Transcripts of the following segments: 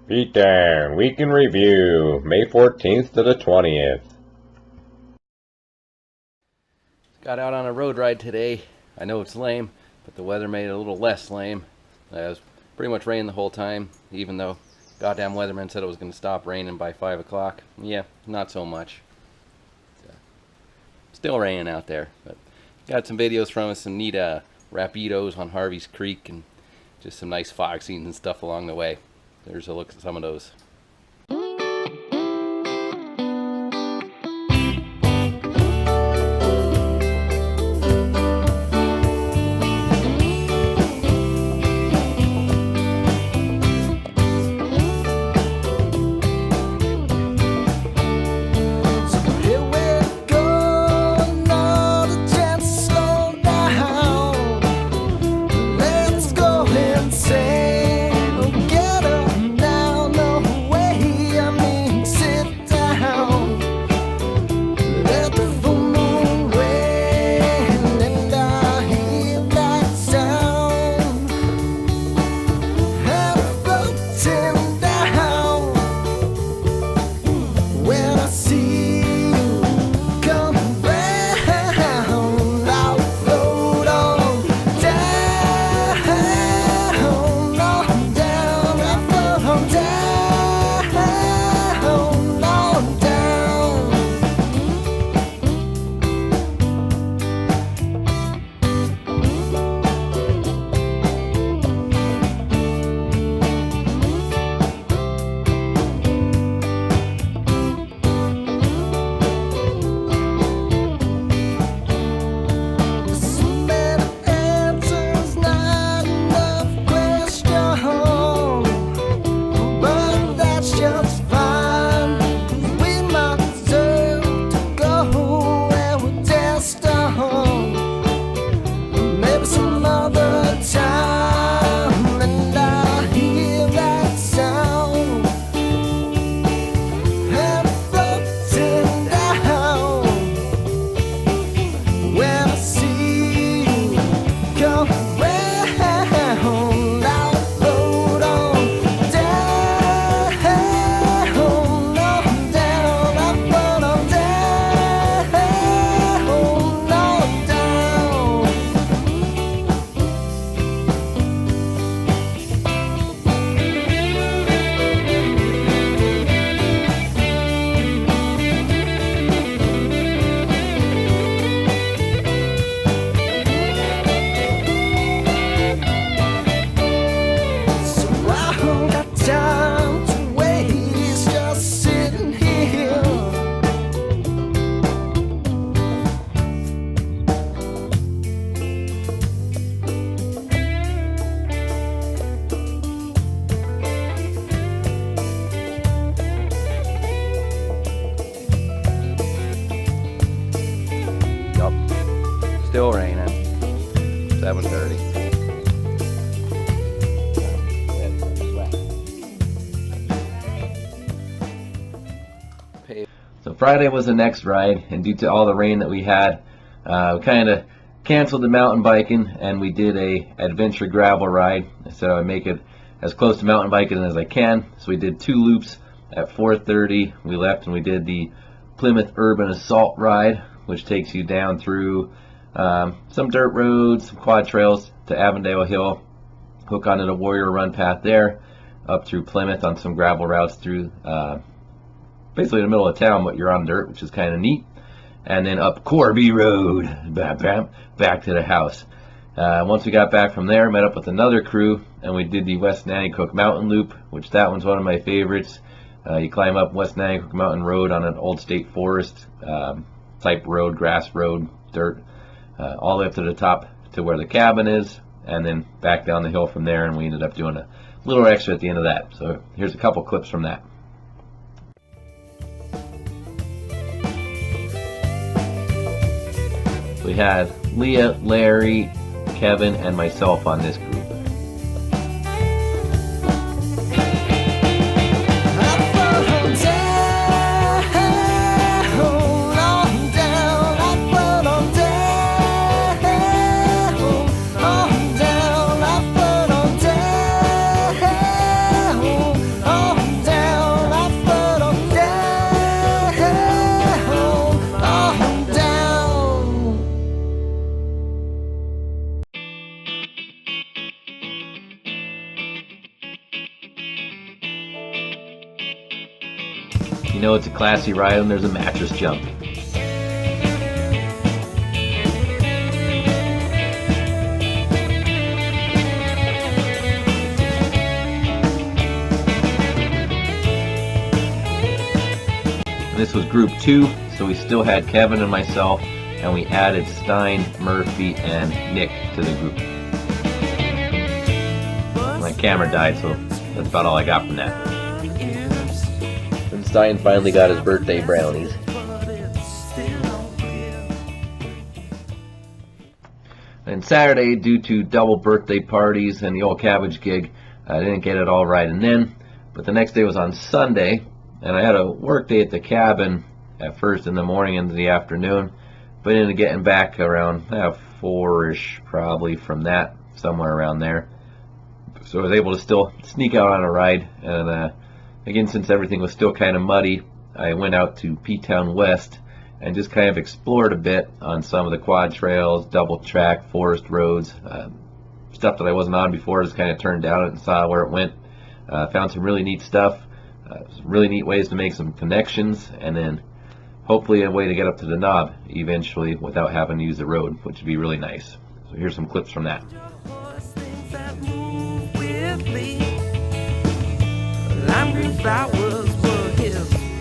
Beatdown Week in Review, May 14th to the 20th. Got out on a road ride today. I know it's lame, but the weather made it a little less lame. It was pretty much raining the whole time, even though goddamn weatherman said it was going to stop raining by 5 o'clock. Yeah, not so much. Still raining out there, but got some videos from us, some neat rapidos on Harvey's Creek, and just some nice fog scenes and stuff along the way. There's a look at some of those. Still raining. 7:30. So Friday was the next ride, and due to all the rain that we had, we kind of canceled the mountain biking, and we did a adventure gravel ride. So I make it as close to mountain biking as I can. So we did 2 loops at 4:30. We left and we did the Plymouth Urban Assault ride, which takes you down through some dirt roads, some quad trails to Avondale Hill, hook onto the Warrior Run path there, up through Plymouth on some gravel routes through basically the middle of town, but you're on dirt, which is kind of neat, and then up Corby Road, back to the house. Once we got back from there, met up with another crew, and we did the West Nanticoke Mountain Loop, which that one's one of my favorites. You climb up West Nanticoke Mountain Road on an old state forest type road, grass road, dirt, all the way up to the top to where the cabin is, and then back down the hill from there, and we ended up doing a little extra at the end of that. So here's a couple clips from that. We had Leah, Larry, Kevin, and myself on this group. Oh know it's a classy ride when there's a mattress jump. This was group 2, so we still had Kevin and myself, and we added Stein, Murphy, and Nick to the group. My camera died, so that's about all I got from that. And Stein finally got his birthday brownies. And Saturday, due to double birthday parties and the old cabbage gig, I didn't get it all right and then. But the next day was on Sunday, and I had a work day at the cabin at first in the morning into the afternoon, but ended up getting back around 4-ish probably from that, somewhere around there. So I was able to still sneak out on a ride, and again, since everything was still kind of muddy, I went out to P-Town West and just kind of explored a bit on some of the quad trails, double track, forest roads, stuff that I wasn't on before. Just kind of turned down it and saw where it went. Found some really neat stuff, some really neat ways to make some connections, and then hopefully a way to get up to the knob eventually without having to use the road, which would be really nice. So here's some clips from that. Lime green flowers were his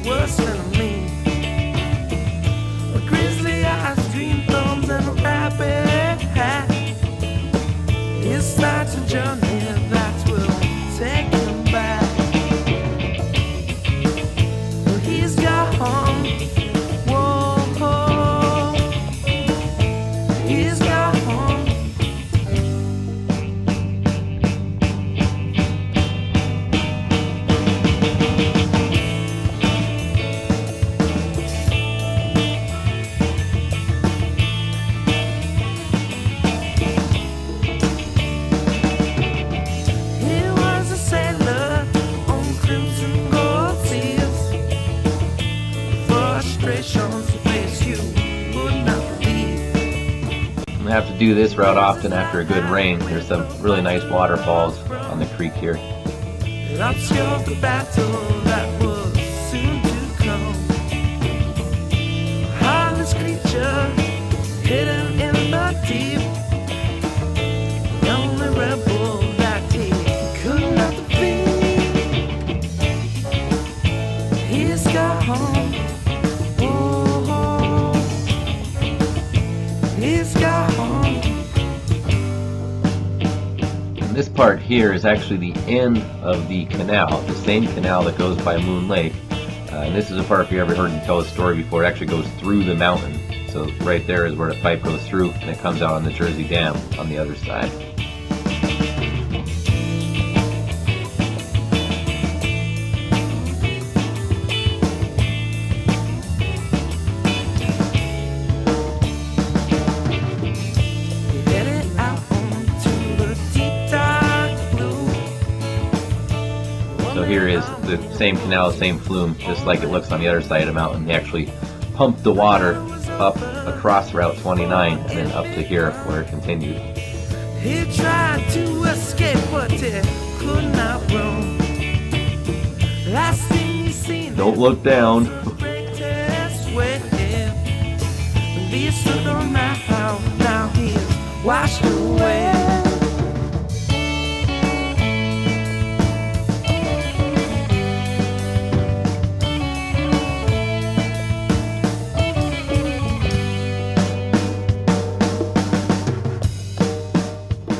worst enemy. A grizzly eyes, green thumbs, and a rabbit hat. It starts a journey that will take him back. Well, he's gone. Whoa, he's gone. I have to do this route often after a good rain. There's some really nice waterfalls on the creek here. It obscures the battle that was soon to come. Harmless creature hidden in the deep. The only rebel that he could not defeat. He's gone. Oh, he's gone. This part here is actually the end of the canal, the same canal that goes by Moon Lake. And this is a part, if you ever heard me tell the story before, it actually goes through the mountain. So right there is where the pipe goes through, and it comes out on the Jersey Dam on the other side. So here is the same canal, same flume, just like it looks on the other side of the mountain. They actually pumped the water up across Route 29 and then up to here where it continued. He tried to escape, but he could not run. Last thing he seen, don't look down. Now he's washed away.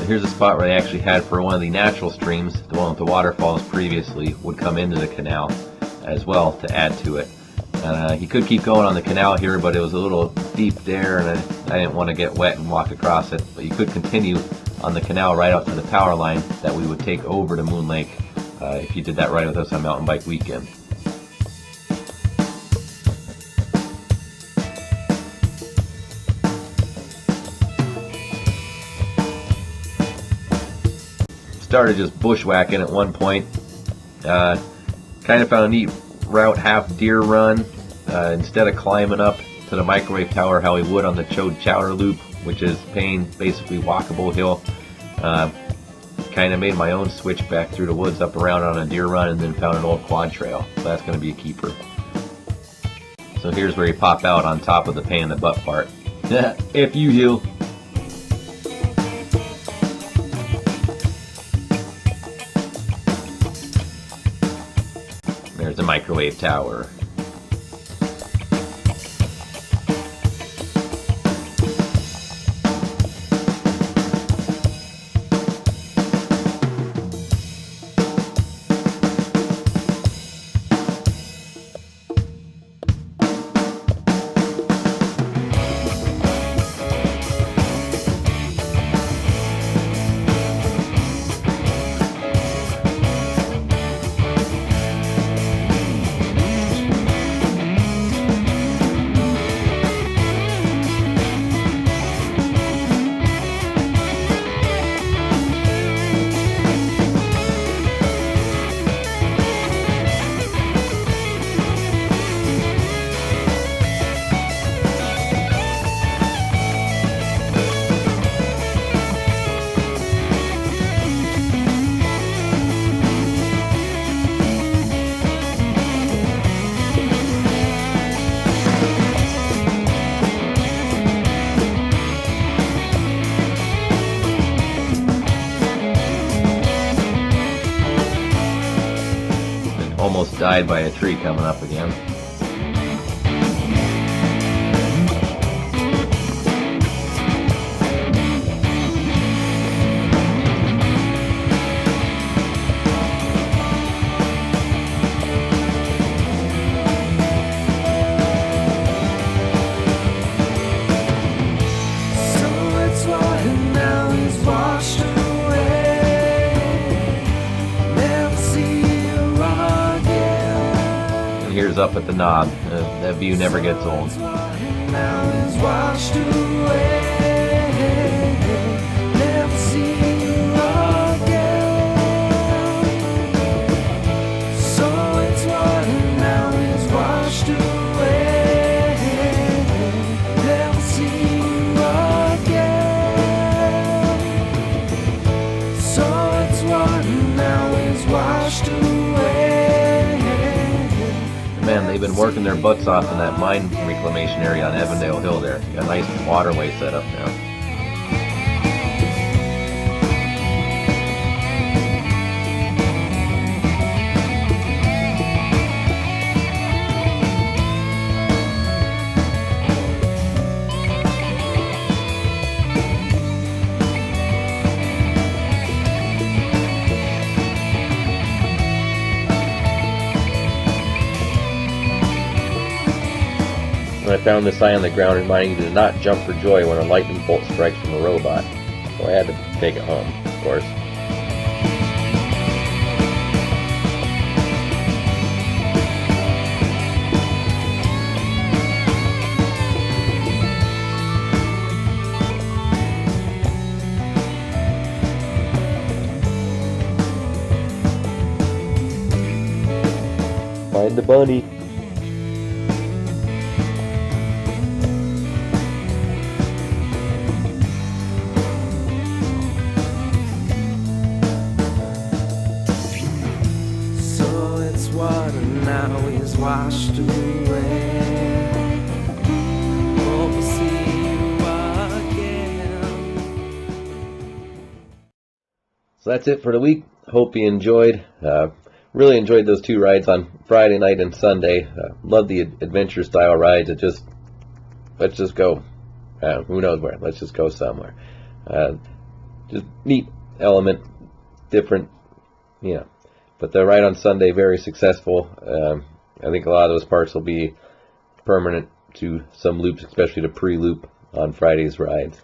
Here's a spot where they actually had for one of the natural streams, the one with the waterfalls previously, would come into the canal as well to add to it. He could keep going on the canal here, but it was a little deep there, and I didn't want to get wet and walk across it. But you could continue on the canal right up to the power line that we would take over to Moon Lake if you did that ride with us on Mountain Bike Weekend. Started just bushwhacking at one point. Kind of found a neat route, half deer run. Instead of climbing up to the microwave tower how we would on the Chode Chowder Loop, which is basically walkable hill, kind of made my own switch back through the woods up around on a deer run, and then found an old quad trail. So that's going to be a keeper. So here's where you pop out on top of the pain in the butt part. If you heal. There's the microwave tower. Almost died by a tree coming up again. Here's up at the knob. That view never gets old. Man, they've been working their butts off in that mine reclamation area on Evandale Hill there. You got a nice waterway set up now. I found this sign on the ground reminding you to not jump for joy when a lightning bolt strikes from a robot. So I had to take it home, of course. Find the bunny. Now he's washed away. Hope to see you again. So that's it for the week. Hope you enjoyed. Really enjoyed those two rides on Friday night and Sunday. Love the adventure style rides. Let's just go. Who knows where? Let's just go somewhere. Just neat element, different, you know. But the ride on Sunday, very successful. I think a lot of those parts will be permanent to some loops, especially the pre-loop on Friday's rides.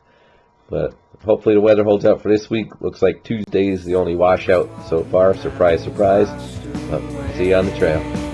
But hopefully the weather holds out for this week. Looks like Tuesday's the only washout so far. Surprise, surprise. See you on the trail.